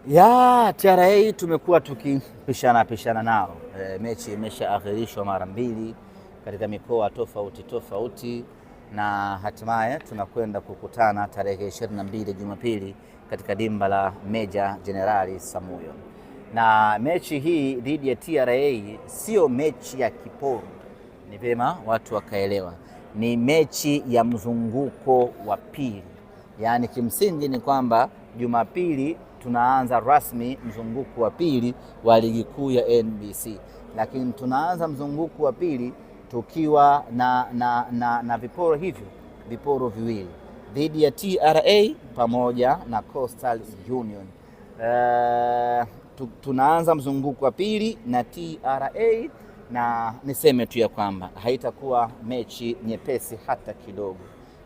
Ya TRA tumekuwa tukipishana nao. Mechi imeshaahirishwa mara mbili katika mikoa tofauti tofauti, na hatimaye tunakwenda kukutana tarehe 22 Jumapili katika dimba la Meja Jenerali Samuyo. Na mechi hii dhidi ya TRA sio mechi ya kiporo, ni vyema watu wakaelewa, ni mechi ya mzunguko wa pili. Yaani kimsingi ni kwamba Jumapili tunaanza rasmi mzunguko wa pili wa ligi kuu ya NBC, lakini tunaanza mzunguko wa pili tukiwa na viporo viwili dhidi ya TRA pamoja na Coastal Union. Tunaanza mzunguko wa pili na TRA, na niseme tu ya kwamba haitakuwa mechi nyepesi hata kidogo.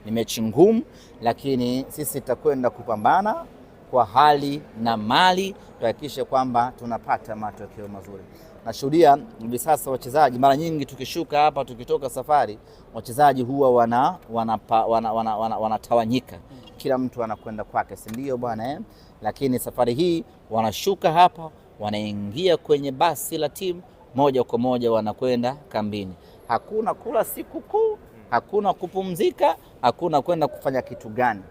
Ni mechi ngumu, lakini sisi tutakwenda kupambana kwa hali na mali tuhakikishe kwamba tunapata matokeo mazuri. Nashuhudia hivi sasa wachezaji, mara nyingi tukishuka hapa, tukitoka safari, wachezaji huwa wanatawanyika, kila mtu anakwenda kwake, si ndio bwana? Lakini safari hii wanashuka hapa, wanaingia kwenye basi la timu moja kwa moja, wanakwenda kambini. Hakuna kula siku kuu, hakuna kupumzika, hakuna kwenda kufanya kitu gani.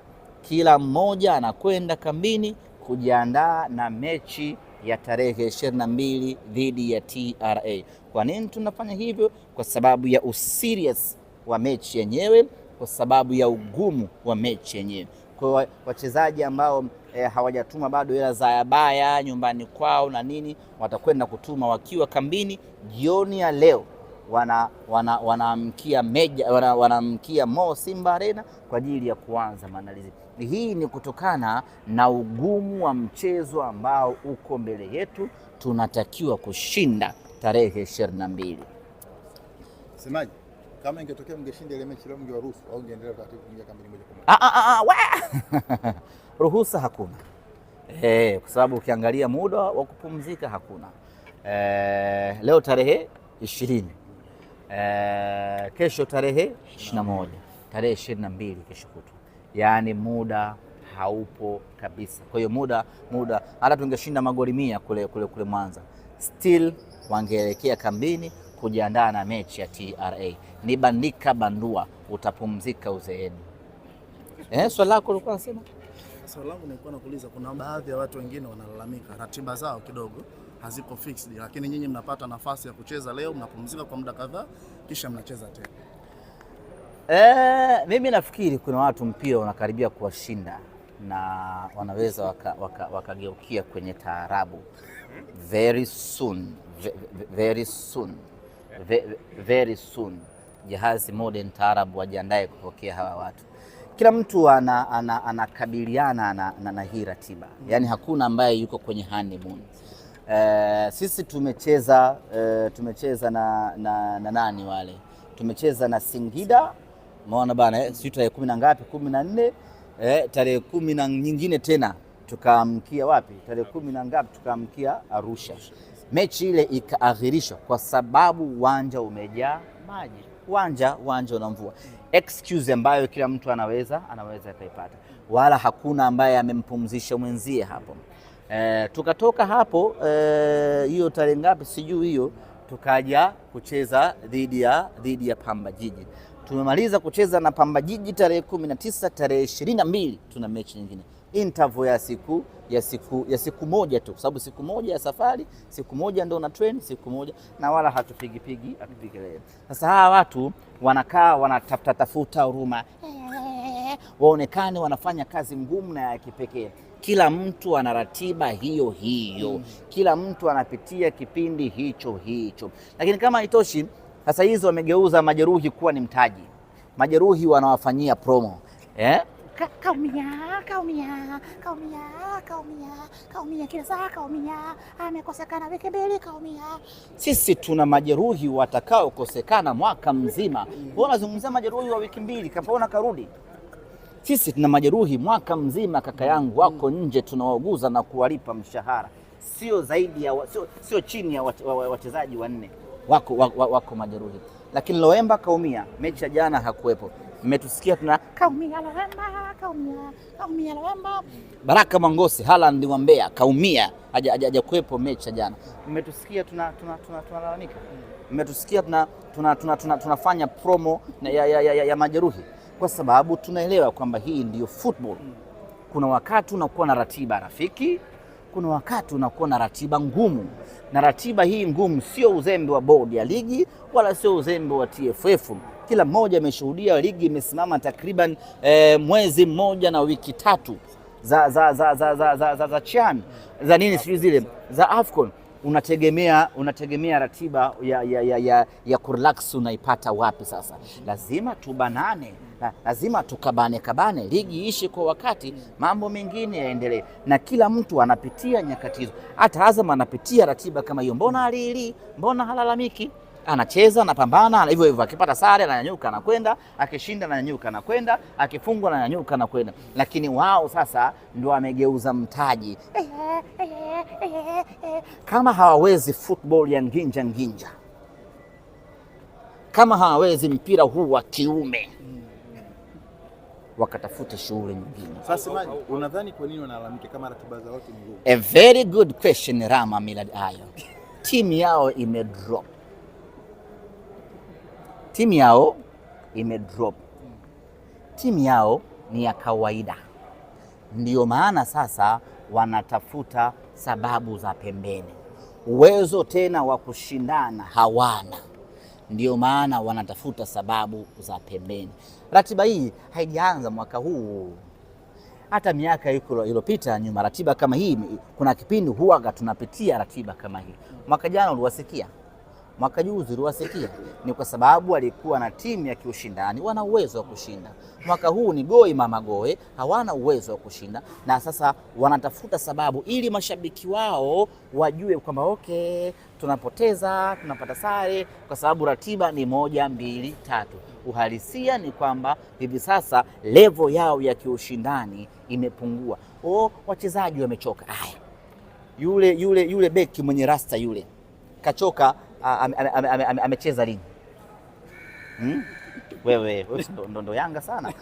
Kila mmoja anakwenda kambini kujiandaa na mechi ya tarehe 22 dhidi ya TRA. Kwa nini tunafanya hivyo? Kwa sababu ya userious wa mechi yenyewe, kwa sababu ya ugumu wa mechi yenyewe. Kwa wachezaji ambao hawajatuma bado hela za yabaya nyumbani kwao na nini, watakwenda kutuma wakiwa kambini jioni ya leo. Wanaamkia Mo Simba Arena kwa ajili ya kuanza maandalizi. Hii ni kutokana na ugumu wa mchezo ambao uko mbele yetu, tunatakiwa kushinda tarehe 22. Semaji, kama ingetokea mngeshinda ile mechi leo, mngewaruhusu au ungeendelea taratibu kuingia kambini moja kwa moja? Ruhusa hakuna. Kwa sababu ukiangalia muda wa kupumzika hakuna. Leo tarehe 20. Kesho tarehe 21, tarehe 22 kesho kutwa. Yaani muda haupo kabisa. Kwa hiyo muda hata tungeshinda magoli 100 kule Mwanza, still wangeelekea kambini kujiandaa na mechi ya TRA. Ni bandika bandua, utapumzika uzeeni. Swali lako ulikuwa unasema? Swali langu nilikuwa nakuuliza, kuna baadhi ya watu wengine wanalalamika ratiba zao kidogo hazipo fixed, lakini nyinyi mnapata nafasi ya kucheza leo, mnapumzika kwa muda kadhaa kisha mnacheza tena. Mimi nafikiri kuna watu mpira unakaribia kuwashinda na wanaweza wakageukia kwenye taarabu very soon. Jahazi modern taarabu wajiandae kupokea hawa watu. Kila mtu anakabiliana na hii ratiba. Yaani hakuna ambaye yuko kwenye honeymoon. Sisi tumecheza na nani wale? Tumecheza na Singida, umeona bana, sisi tarehe 10 na ngapi? 14. Tarehe 10 na nyingine tena tukaamkia wapi? Tarehe 10 na ngapi? Tukaamkia Arusha. Mechi ile ikaahirishwa kwa sababu uwanja umejaa maji. Uwanja una mvua. Excuse ambayo kila mtu anaweza akaipata. Wala hakuna ambaye amempumzisha mwenzie hapo. Tukatoka hapo hiyo tarehe ngapi sijui hiyo, tukaja kucheza dhidi ya Pamba Jiji. Tumemaliza kucheza na Pamba Jiji tarehe 19, tarehe 22 tuna mechi nyingine. Interval ya siku moja tu, kwa sababu siku moja ya safari, siku moja ndio na train, siku moja, na wala hatupigi leo. Sasa hawa watu wanakaa wanatafuta huruma, waonekane wanafanya kazi ngumu na ya kipekee. Kila mtu ana ratiba hiyo, kila mtu anapitia kipindi hicho. Lakini kama haitoshi, sasa hizo wamegeuza majeruhi kuwa ni mtaji. Majeruhi wanawafanyia promo. Kaumia kila saa, amekosekana wiki mbili, kaumia. Sisi tuna majeruhi watakaokosekana mwaka mzima. Wewe unazungumzia majeruhi wa wiki mbili, kapona karudi. Sisi tuna majeruhi mwaka mzima, kaka yangu, wako nje, tunawauguza na kuwalipa mshahara. Sio zaidi ya sio chini ya wachezaji 4 wako majeruhi. Lakini Loemba kaumia, mechi ya jana hakuwepo. Mmetusikia tuna kaumia Lawemba. Baraka Mwangosi Haaland wa Mbeya kaumia, hajakuepo mechi jana. Mmetusikia tunalalamika. Mmetusikia tunafanya promo ya majeruhi, kwa sababu tunaelewa kwamba hii ndiyo football. Kuna wakati unakuwa na ratiba rafiki, kuna wakati unakuwa na ratiba ngumu, na ratiba hii ngumu sio uzembe wa bodi ya ligi wala sio uzembe wa TFF. Kila mmoja ameshuhudia ligi imesimama takriban mwezi mmoja na wiki 3 za CHAN za nini sijui zile za AFCON. Unategemea ratiba ya kurelax unaipata wapi sasa? Lazima tubanane, lazima tukabane ligi ishi kwa wakati, mambo mengine yaendelee, na kila mtu anapitia nyakati hizo. Hata Azam anapitia ratiba kama hiyo. Mbona halalamiki? Anacheza, anapambana hivyo hivyo, akipata sare ananyanyuka anakwenda, akishinda ananyanyuka anakwenda, akifungwa ananyanyuka anakwenda. Lakini wao sasa ndio wamegeuza mtaji. Kama hawawezi football ya nginja, kama hawawezi mpira huu wa kiume, wakatafute shughuli nyingine. Sasa unadhani kwa nini wanalalamika kama ratiba za wote ni ngumu? A very good question, Rama Millard Ayo. Timu yao imedrop. Timu yao ni ya kawaida, ndio maana sasa wanatafuta sababu za pembeni. Uwezo tena wa kushindana hawana, ndio maana wanatafuta sababu za pembeni. Ratiba hii haijaanza mwaka huu, hata miaka iliyopita nyuma ratiba kama hii, kuna kipindi huaga tunapitia ratiba kama hii. Mwaka jana uliwasikia, mwaka juzi uliwasikia, ni kwa sababu walikuwa na timu ya kiushindani, wana uwezo wa kushinda. Mwaka huu ni goi mama goe, hawana uwezo wa kushinda, na sasa wanatafuta sababu ili mashabiki wao wajue kwamba okay, tunapoteza, tunapata sare kwa sababu ratiba ni 1, 2, 3. Uhalisia ni kwamba hivi sasa level yao ya kiushindani imepungua. Wachezaji wamechoka. Yule beki mwenye rasta yule kachoka. Amecheza lini? Wewe ndo Yanga sana.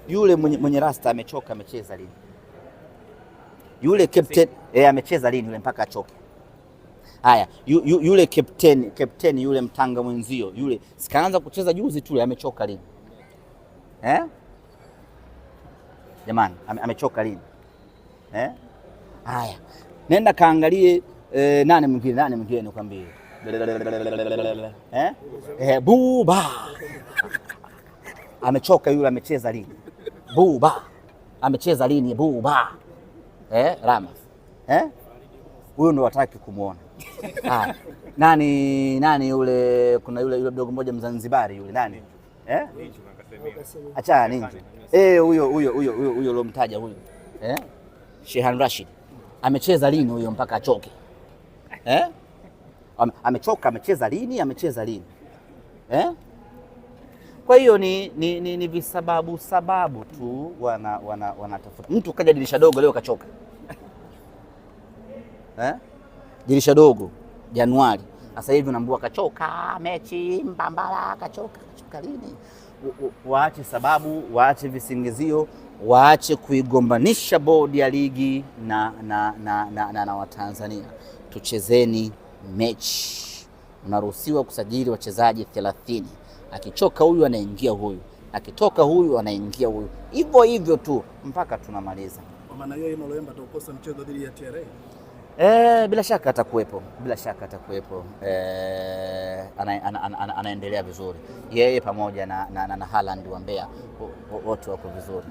Yule mwenye rasta amechoka, amecheza lini? Yule captain amecheza lini yule mpaka achoke? Haya, yule captain yule mtanga mwenzio yule sikaanza kucheza juzi tu, amechoka lini? Jamani, amechoka lini? Haya, nenda kaangalie nani mwingine nikwambie. Buba amechoka yule, amecheza lini? Buba amecheza lini? Buba Rama huyo ndo wataki kumuona. Nani yule, kuna yule mdogo mmoja Mzanzibari yule nani? Acha Ninju. Huyo ulomtaja huyo. Shehan Rashid. Amecheza lini huyo mpaka achoke? Amechoka, amecheza lini? Kwa hiyo ni visababu tu wanatafuta. Mtu kaja dirisha dogo leo kachoka. Dirisha dogo Januari. Sasa hivi unaambiwa kachoka mechi Mbambala, kachoka lini? Waache sababu, waache visingizio, waache kuigombanisha bodi ya ligi na Watanzania. Tuchezeni mechi. Unaruhusiwa kusajili wachezaji 30. Akichoka huyu anaingia huyu, akitoka huyu anaingia huyu, hivyo tu mpaka tunamaliza. Kwa maana hiyo Lawemba atakosa mchezo dhidi ya TRA. Bila shaka atakuwepo, anaendelea vizuri yeye pamoja na Haaland wa Mbeya, wote wako vizuri.